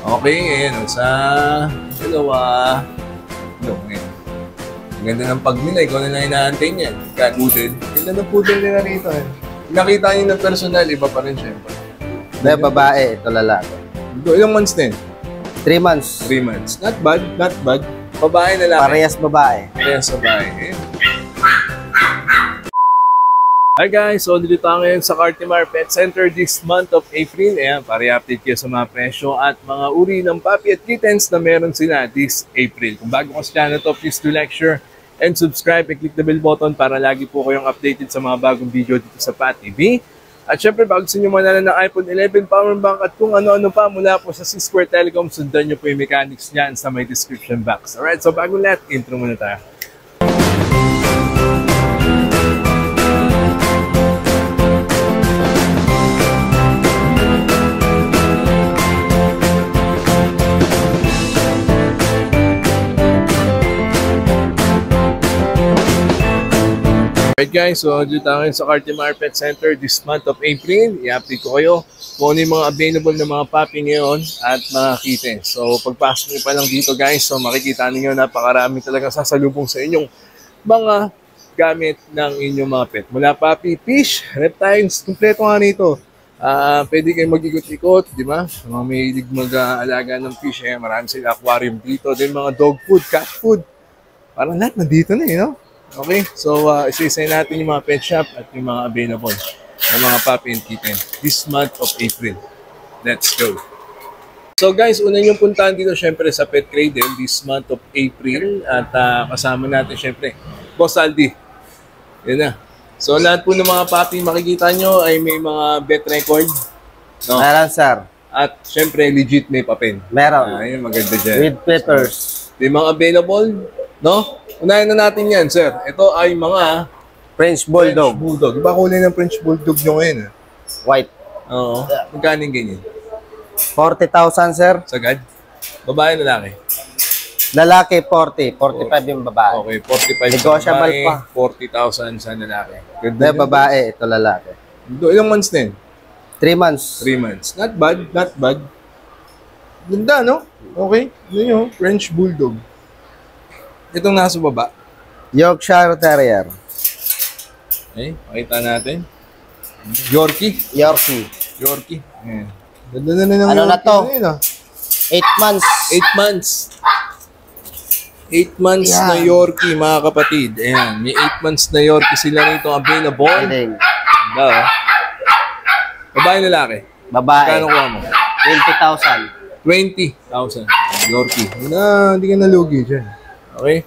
Okay, ayan. Sa dalawa. Ngayon. Ang ganda ng pag nila. Ikaw na lang inaantay niyan. Poodle. Ganda ng poodle nila rito. Nakita niyo ng personal, iba pa rin syempre. May babae, ito lalaki. Ilang months din? 3 months. 3 months. Not bad, not bad. Babae na lang. Parehas babae. Parehas babae. Hi guys! So, dito tayo ngayon sa Cartimar Pet Center this month of April. Ayan, para i-update kayo sa mga presyo at mga uri ng puppy at kittens na meron sila this April. Kung bago ka sa channel to, please do like, share, and subscribe and click the bell button para lagi po kayong updated sa mga bagong video dito sa Pat TV. At syempre, bago sa inyo manala ng iPhone 11 power bank at kung ano-ano pa mula po sa C-Square Telecom, sundan nyo po yung mechanics niyan sa may description box. Alright, so bago lahat, intro muna tayo. Alright guys, so dito tayo sa Cartimar Pet Center this month of April. I-update ko kayo kung ano yung mga available na mga puppy ngayon at mga kittens. So pagpasok nyo pa lang dito guys, so makikita niyo napakarami talaga sasalubong sa inyong mga gamit ng inyong mga pet. Mula puppy, fish, reptiles, kumpleto nga nito. Pwede kayong mag-ikot-ikot, di ba? Mga may mag-aalaga ng fish, marami sila aquarium dito. Then mga dog food, cat food. Parang lahat nandito na no? Okay, so isa-isay natin yung mga pet shop at yung mga available ng mga puppy and kitten this month of April. Let's go! So guys, una yung puntahan dito syempre sa Pet Cradle this month of April at kasama natin syempre Boss Aldi. Yan na. So lahat po ng mga puppy makikita nyo ay may mga vet record. No? Meron, sir. At syempre legit may papel. Meron. Ayun, maganda dyan. With papers. May mga available, no? Unahin na natin yan, sir. Ito ay mga French Bulldog. French Bulldog. Iba kulay ng French Bulldog nyo ngayon. White. Oo. Magkano yung ganyan? 40,000, sir. Sagad? Babae, lalaki? Lalaki, 40. 45 yung babae. Okay, 45 Negotiable sa babae, pa. 40,000 sa lalaki. May babae, ito lalaki. Ilang months din? 3 months. 3 months. Not bad, not bad. Ganda, no? Okay. Yun yung French Bulldog. Itong nasa baba. Yorkshire Terrier. Okay, makita natin. Yorkie. Yorkie. Yorkie. Ayan. Ganda na ng Ano na Yorkie to? na yun, 8 months. 8 months. 8 months Yan. na Yorkie, mga kapatid. Ayan, may 8 months na Yorkie sila rito available. Ending. Ganda, oh. Babae, lalaki. Babae. Kano kuha mo? 20,000. 20,000. Yorkie. Hindi ka nalugi dyan. Okay?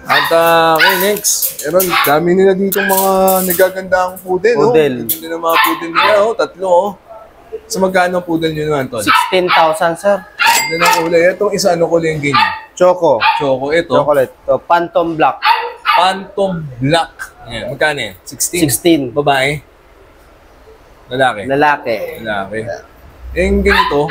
At okay, next. Meron, dami nila dito mga nagagandang poodle, no? Poodle. Ganda ng mga poodle nila, oh. Tatlo, oh. So, magkano ang poodle nyo naman, Tol? 16,000, sir. Ganda ng kulay. Itong isa, ano kulay yung ganyan? Choco. Choco, ito. Chocolate. Ito, Phantom Black. Phantom Black. Ayan, magkano yan? 16? 16. Babae? Lalaki? Lalaki. Lalaki. Yung ganito,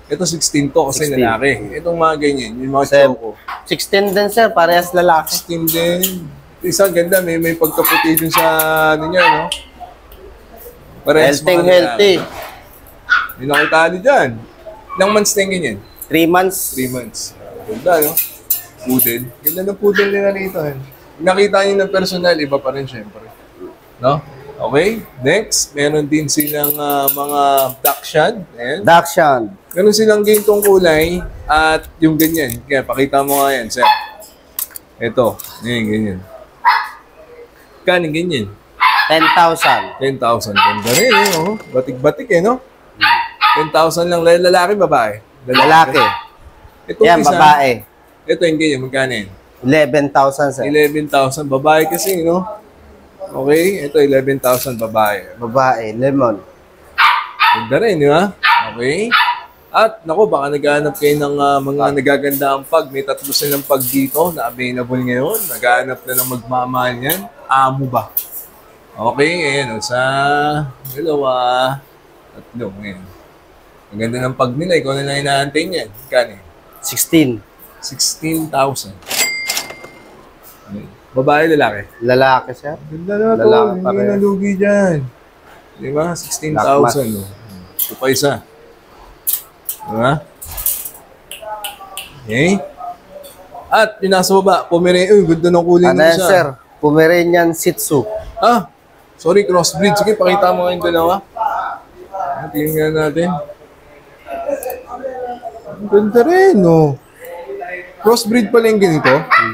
ito 16 to kasi 16. lalaki. Itong mga ganyan, yung mga choco. 16 din, sir. Parehas lalaki. 16 din. Isa ganda, may pagkaputi dun sa ano niya, no? Parehas Healthy, mga healthy. May nakita niyo dyan. Ilang months na yung ganyan? 3 months. 3 months. Ganda, no? Poodle. Ganda ng poodle nila rito. Nakita niyo ng personal, iba pa rin syempre. No? Okay, next, meron din silang mga Dachshund. Dachshund. Meron silang gintong kulay at yung ganyan. Kaya pakita mo nga yan, sir. Ito, ganyan. Kaning ganyan. 10,000. 10,000. Ganda rin, oh. Batik-batik, no? 10,000 lang. Lalaki, babae? Lalaki. Itong Yan, isa, babae. ito yung ganyan. Magkano yan? 11,000, sir. 11,000. Babae kasi, no? Okay, ito 11,000 babae. Babae, lemon. Ganda rin, di ba? Okay. At, naku, baka naghahanap kayo ng mga nagagandang pag. May 3 silang pag dito na available ngayon. Naghahanap na ng magmamahal yan. Amo ba? Okay, ayan. Sa dalawa, 3. Ngayon. Ang ganda ng pag nila. Ikaw na lang inaantay niyan. Kani? 16. 16,000. Babae, lalaki? Lalaki, sir. Ganda na ito. Lalaki pa Hindi rin. nalugi dyan. Di ba? 16,000. No? Ito pa isa. Di ba? Okay. At yung nasa baba, Pomeranian. Uy, ganda ng kulay Ano nito yan, siya. sir? Pomeranian Shih Tzu. Ah, sorry, crossbreed. Sige, pakita mo yung dalawa. Tingnan natin. Ang ganda rin, no? Crossbreed pala yung ganito.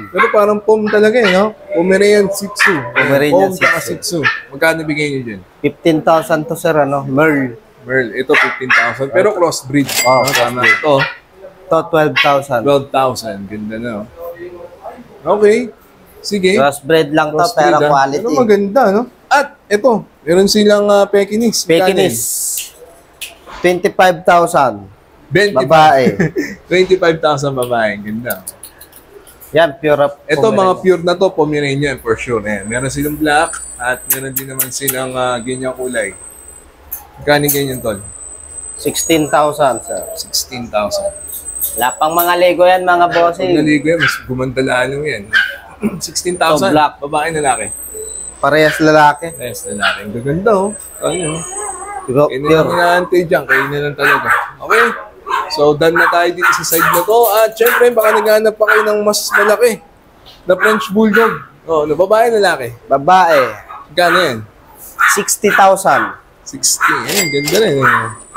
Pero parang pom talaga, eh, no? Pomeranian Shih Tzu. Pomeranian Pom Shih tsaka Tzu. Shih Tzu. Magkano bigay niyo dyan? 15,000 to, sir, ano? Merl. Merl, ito 15,000. Pero crossbreed. Oh, no? Tama. crossbreed. Ito, To 12,000. 12,000. Ganda na, oh. Okay. Sige. Crossbred lang to, Crossbreed, pero ah. quality. Pero maganda, no? At ito, meron silang Pekinese. Pekinese. 25,000. 25. Babae. 25,000 babae. Ganda. Yan, pure Ito mga pure na to, Pomeranian for sure. Eh. Meron silang black at meron din naman silang ganyang kulay. Magkano ganyan tol? 16,000, sir. 16,000. Wala pang mga Lego yan, mga Pag bossing. naligo yan, mas gumandalaan mo yan. 16,000. So, black. Babae na laki. Parehas lalaki. Yes, na laki. Ang gaganda oh. Ano? Pure. Kaya na lang inaantay dyan. Kaya na lang talaga. Okay. So, done na tayo dito sa side na to. At syempre, baka naghanap pa kayo ng mas malaki na French Bulldog. Oh, no, babae na laki. Babae. Magkano yan? 60,000. 60. Eh, ganda rin.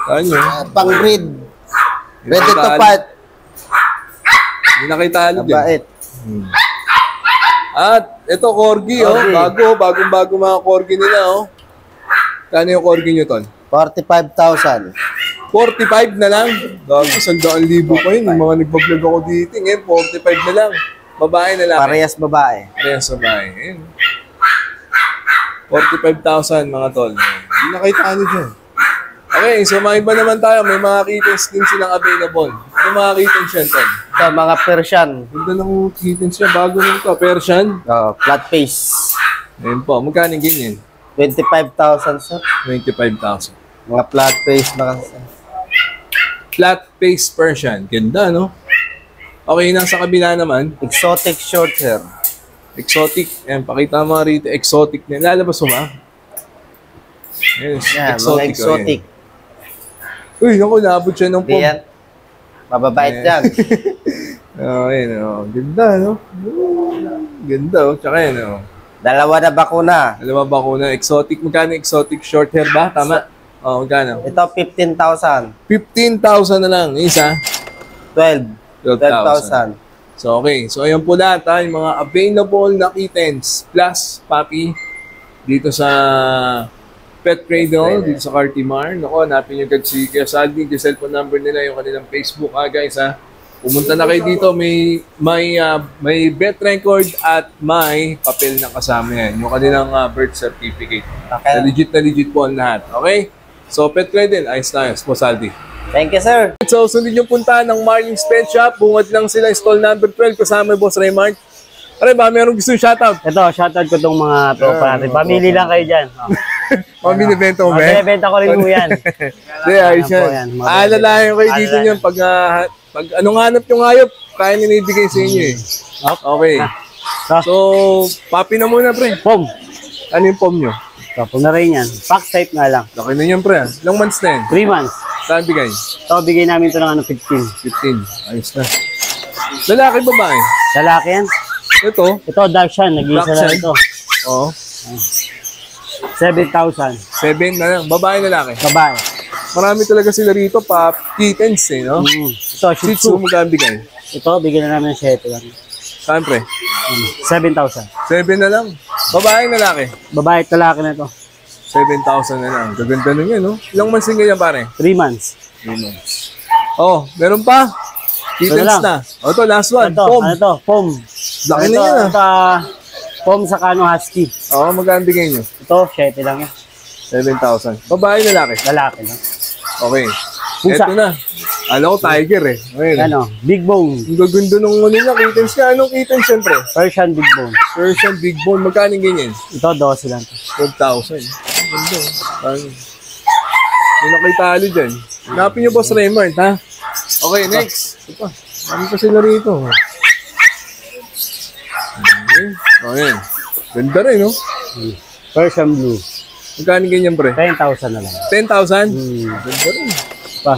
Ano? Pang breed. Ready to fight. Hindi nakitalo dyan. Mabait. At ito, Corgi, oh. Corgi. Bagong-bago mga Corgi nila, oh. Kano yung Corgi nyo, Ton? 45,000. 45 na lang. Gago, 100,000 pa yun. Yung mga nagbablog ako dito. Ngayon, 45 na lang. Babae na lang. Parehas babae. Parehas babae. Ayun. 45,000 mga tol. Hindi nakita nyo dyan. Okay, so mga iba naman tayo. May mga kittens din silang available. Ano mga kittens yan, Tol? Ito, mga Persian. Ganda ng kittens niya. Bago nung to. Persian. Flat face. Ayun po. Magkano ganyan? 25,000, sir. 25,000. Mga flat face na kasi. Flat face Persian. Ganda, no? Okay, nasa kabila naman. Exotic short hair. Exotic. Ayan, pakita mo rito. Exotic na. Lalabas mo ba? Yes, Yan, mga exotic. exotic. Uy, naku, naabot siya ng Hindi yan. Mababait yan. Oh, ayun, oh. Ganda, no? Ganda, oh. Tsaka yan, oh. Dalawa na bakuna. Alam ba ko na exotic? Magkano exotic short hair ba? Tama? Oh, magkano? Ito, 15,000. 15,000 na lang. Isa? 12,000. So, okay. So, ayan po lahat, ha? Yung mga available na kittens plus puppy dito sa Pet Cradle, dito sa Cartimar. Naku, hanapin nyo agad si Kuya Saldi, yung cellphone number nila, yung kanilang Facebook, ha, guys, ha? Pumunta na kayo dito, may vet record at may papel na kasama yan. Yung kanilang birth certificate. Okay. Na legit po ang lahat. Okay? So, Pet Cradle, ayos na ayos. Po, Saldi. Thank you, sir. So, sundin yung punta ng Marlins Pet Shop. Bungad lang sila, stall number 12, kasama yung Boss Raymart. Aray ba, meron gusto yung shoutout? Ito, shoutout ko tong mga tropa natin. Pamili lang kayo dyan. Binibenta mo ba? Binibenta ko rin po yan. Hindi, ayos po yan. yan, mga Aalalayan kayo dito Aalalayan. niyan. Pag anong hanap yung hayop, kaya ninibigay sa inyo eh. Okay. So, papi na muna, pre. Pom. Ano yung pom nyo? Ito, pom na rin yan. Pack type nga lang. Laki na yan, pre. Ilang months na yan? 3 months. Saan bigay? Ito, bigay namin ito ng 15. 15. Ayos na. Lalaki, babae? Lalaki yan. Ito? Ito, dark shan. Nag-iisa lang Dachshund? ito. Oo. 7,000. 7 na lang. Babae, lalaki. Babae. Marami talaga sila rito pa kittens eh, no? Ito, Shih Shih Tzu. Tzu, magkano bigay? Ito, bigyan na namin ng 7 lang. Saan, pre? 7,000. 7 na lang. Babae, lalaki? Babae at lalaki na ito. 7,000 na lang. Gaganda na yan, no? Ilang months din ganyan, pare? 3 months. 3 months. Oh, meron pa. Kittens lang. na. O, ito, last one. Ito, Pom. ano ito? Pom. Laki Ito, na yan, ah. ito, Pom sa Kano Husky. Oo, magkano bigay nyo? Ito, 7 lang yan. 7,000. Babae, lalaki? Lalaki lang. Okay. Pusa. Ito na. Alam ko, tiger eh. Ngayon. Ano, big bone. Ang gaganda nung ano niya, kittens niya. Anong kittens, syempre? Persian big bone. Persian Big Bone. Magkano ganyan? Ito, 12 lang. 12,000. Ang ganda. Ano? May nakitali dyan. Hanapin niyo, Boss Raymart, ha? Okay, next. Ito pa. Ano pa sila rito? Okay. Okay. Ganda rin, no? Persian blue. Magkano ganyan, pre? 10,000 na lang. 10,000? Hmm. Ganda rin. Pa.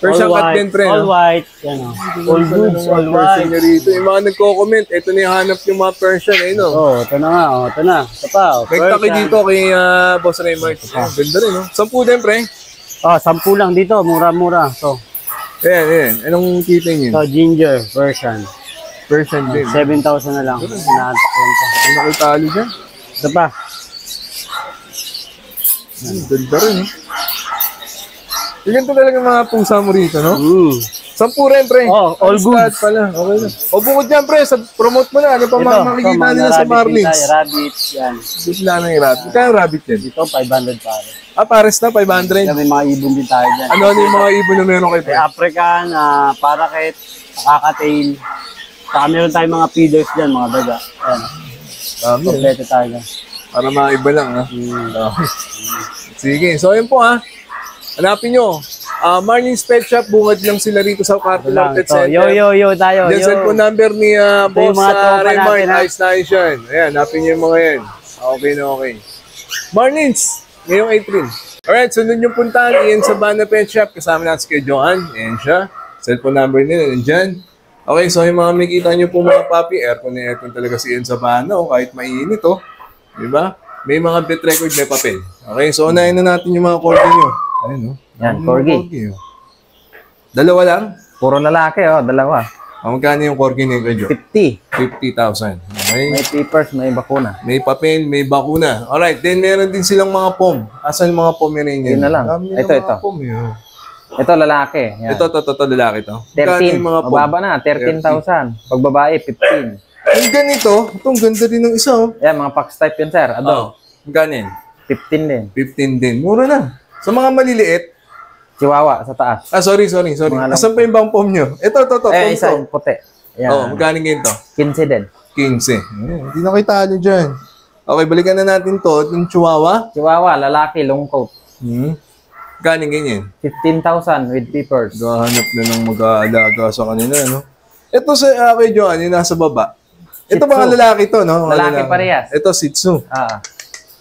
Persian cat din, pre. All no? white. Yan o. All goods, all Persian white. nyo rito. Yung mga nagko-comment, ito na yung hanap yung mga Persian, eh, no? Oh, ito na nga. Oh, ito na. Ito pa. Oh, Nagtaki Persian. dito kay Boss Raymart. Ganda rin, no? 10 din, pre. Oh, 10 lang dito. Mura-mura. So, Ayan. Anong kita nyo? so ginger, Persian. Persian din. 7,000 na lang. Inaantak lang to. Ano kayo talo dyan? Ito pa. Ganda rin, eh. Yung ganito talaga mga pusa mo rito, no? 10 rin, pre. Oh, all Ayos goods. lahat pala. Okay na. O bukod dyan, pre, promote mo na. Ano pa mga makikita mga nila sa rabbit Marlins? tayo, rabbit, yan. Bigla na yung rabbit. Kaya rabbit yan. Dito, 500 pare. Pares na, 500. Yan, may mga ibon din tayo dyan. Ano yung mga ibon na meron kayo, May pre? African, parakeet, kakatail. Saka meron tayong mga feeders dyan, mga daga. Yan. Dami, eh. Kompleto tayo dyan. Para mga iba lang, ha? Okay. Sige, so yun po, ha? Hanapin nyo. Marlins Pet Shop, bungad lang sila rito sa Cartel Lang, Pet ito. Center. Yo tayo. Yan, cellphone number ni Boss yung mga tropa Raymart. natin, ha? Ayos na ayos yan. Ayan, hanapin nyo yung mga yan. Okay na okay. Marlins, ngayong April. Alright, sunod yung puntahan. Iyan sa Bana Pet Shop. Kasama natin si Kuya Johan. Ayan siya. Cellphone number nila, nandyan. Okay, so yung mga makikita nyo po mga papi, aircon na aircon talaga si Ian Sabana, kahit mainit, oh. Diba? May mga bet record, may papel. Okay, so unahin na natin yung mga corgi nyo. Ayun, oh. Yan, Yung corgi. oh. Dalawa lang? Puro lalaki, dalawa. Magkano yung corgi nyo, Kuya Jo? 50. 50,000. Okay? May papers, may bakuna. May papel, may bakuna. Alright, then meron din silang mga pom. Asan yung mga Pomeranian? Yun na lang. Dami ng Ito, mga ito. pom, eh, oh. Ito, lalaki. Yan. Ito, lalaki to. Magkano 13. yung mga pom? Mababa na, 13,000. Pag babae, 15. Yung ganito, itong ganda din ng isa, oh. Yan, mga Pax type yun, sir. Oh, magkano yun? 15 din. 15 din. Mura na. Sa mga maliliit, Chihuahua, sa taas. sorry. Mga Asan pa yung bang pom nyo? Ito, pom Isa to. yung puti. Yan. Oh, magkano ganito? 15 din. 15. Hindi na kita nyo dyan. Okay, balikan na natin to. Yung chihuahua. Chihuahua, lalaki, long coat. Magkano ganyan? 15,000 with papers. Gahanap na ng mag-aalaga sa kanila, no? Ito sa kay Johan, yung nasa baba. Ito Shih mga Tzu. lalaki to, no? Mga Lalaki lalaki. parehas. Ito, Shih Tzu.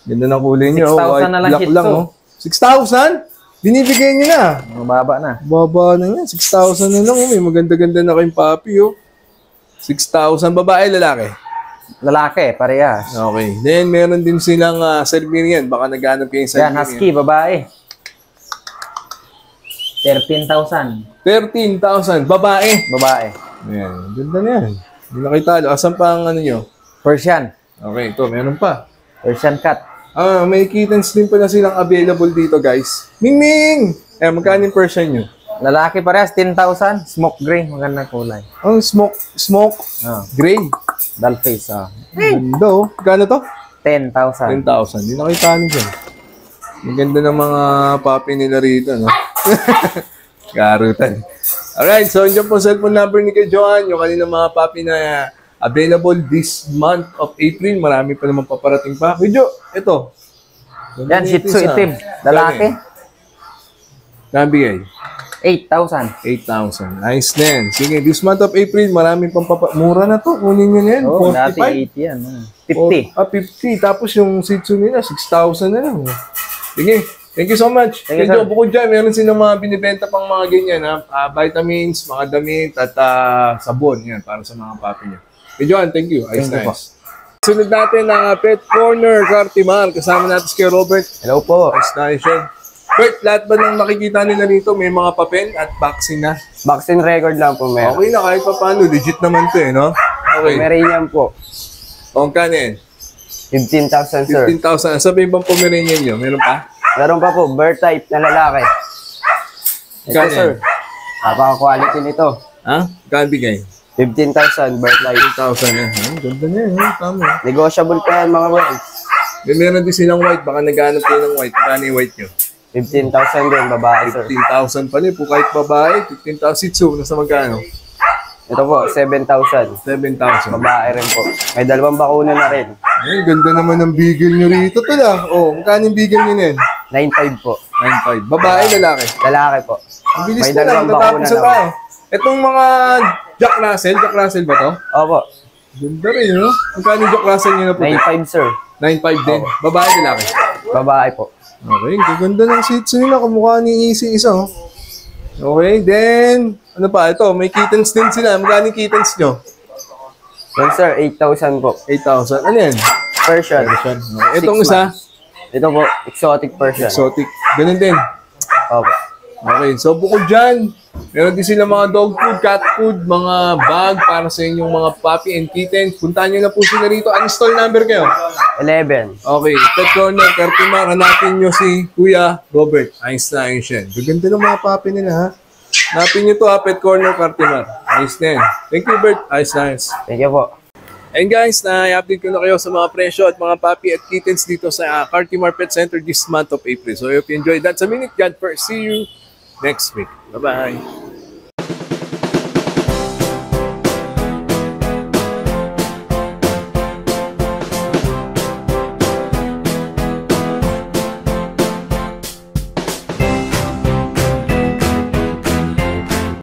Ganda ng kulay niyo. 6,000 White, na lang black Shih lang, Tzu. no? 6,000? Binibigay niyo na. Mababa na. Baba na yan. 6,000 na lang. Oh. May maganda-ganda na kayong papi, oh. 6,000. Babae, lalaki. Lalaki, parehas. Okay. Then, meron din silang Siberian. Baka naghanap kayo yung Yan, Siberian. husky, babae. 13,000. 13,000. Babae. Babae. Ayan. Ganda na yan. Hindi na kayo talo. Asan pa ang ano nyo? Persian. Okay, ito. Meron pa. Persian cat. May kittens din pala silang available dito, guys. Ming! Magkano yung Persian nyo? Lalaki parehas, 10,000. Smoke gray, magandang kulay. Smoke. Gray. Dull face, Ganda, oh. Magkano to? 10,000. 10,000. Hindi na kayo talo dyan. Maganda ng mga papi nila rito, no? Garutan. Alright, so yun po cellphone number ni Kuya Johan, yung kanina mga papi na available this month of April. Marami pa naman paparating pa. Kuya Jo, ito. Yan, Shih Tzu itim. Lalaki, Nabigay. 8,000. 8,000. Nice din. Sige, this month of April, marami pang mura na to. Kunin nyo na yan. Oh, 45. dati 80 yan. 50. 50. Tapos yung Shih Tzu nila, 6,000 na lang. Sige. Thank you so much. Thank you, Kaya sir. bukod dyan, meron silang mga binibenta pang mga ganyan, vitamins, mga damit, at sabon. Yan, para sa mga papi niyo. Kaya Johan, thank you. Ayos Thank you na ayos. Sunod natin ang Pet Corner, Cartimar. Kasama natin si Kuya Robert. Hello po. Ayos na ayos yan. Bert, lahat ba ng nakikita nila rito, may mga papel at vaccine na? Vaccine record lang po meron. Okay na, kahit pa paano. Legit naman to eh, no? Okay. Pomeranian po. O, kanin? 15,000 sir. 15,000. Sabi bang Pomeranian nyo? Meron pa? Meron pa po, bird type na lalaki. Ito Kano sir. yan? Napaka-quality nito. Ha? Kano bigay? 15,000 bird type. 15,000 na. Ganda na yun. Tama. Negotiable pa yan mga boys. Meron din silang white. Baka naghanap kayo ng white. Kano yung white nyo? 15,000 din, babae sir. 15,000 pala. Po kahit babae, 15,000. Shih Tzu, nasa magkano? Ito po, 7,000. 7,000. Babae rin po. May dalawang bakuna na rin. Ay, ganda naman ng bigel nyo rito. Tala. Oh, magkano yung bigel nyo na yun? 9,500 po. 9,500. Babae, lalaki. Lalaki po. Ang bilis May na lang. dalawang bakuna Tatapos na na. tayo. Itong mga Jack Russell ba to? Opo, Ganda rin, no? Magkano yung Jack Russell nyo na po? 9,500 sir. 9,500 din. Babae, lalaki. Babae po. Okay, gaganda ng Shih Tzu nila. Kamukha ni Easy isa, oh. Okay, then, ano pa? Ito, may kittens din sila. Magkano yung kittens nyo? Yan sir, 8,000 po. 8,000. Ano yan? Persian. Okay. Itong isa, Ito po, exotic Persian. exotic. Ganun din. Opo. Okay, so bukod dyan, meron din sila mga dog food, cat food, mga bag para sa inyong mga puppy and kitten. Puntahan nyo na po sila rito. Ano stall number kayo? 11. Okay, Pet Corner, Cartimar, hanapin nyo si Kuya Robert. Ayos na, ayos yan. Gaganda ng mga puppy nila, ha? Hanapin nyo to, ha, Pet Corner, Cartimar. Ayos na yan. Thank you, Bert. Ayos na, ayos. Thank you po. And guys, na-update ko na kayo sa mga presyo at mga puppy at kittens dito sa Cartimar Pet Center this month of April. So, if you enjoyed that, sa minute, God first. See you next week. Bye-bye.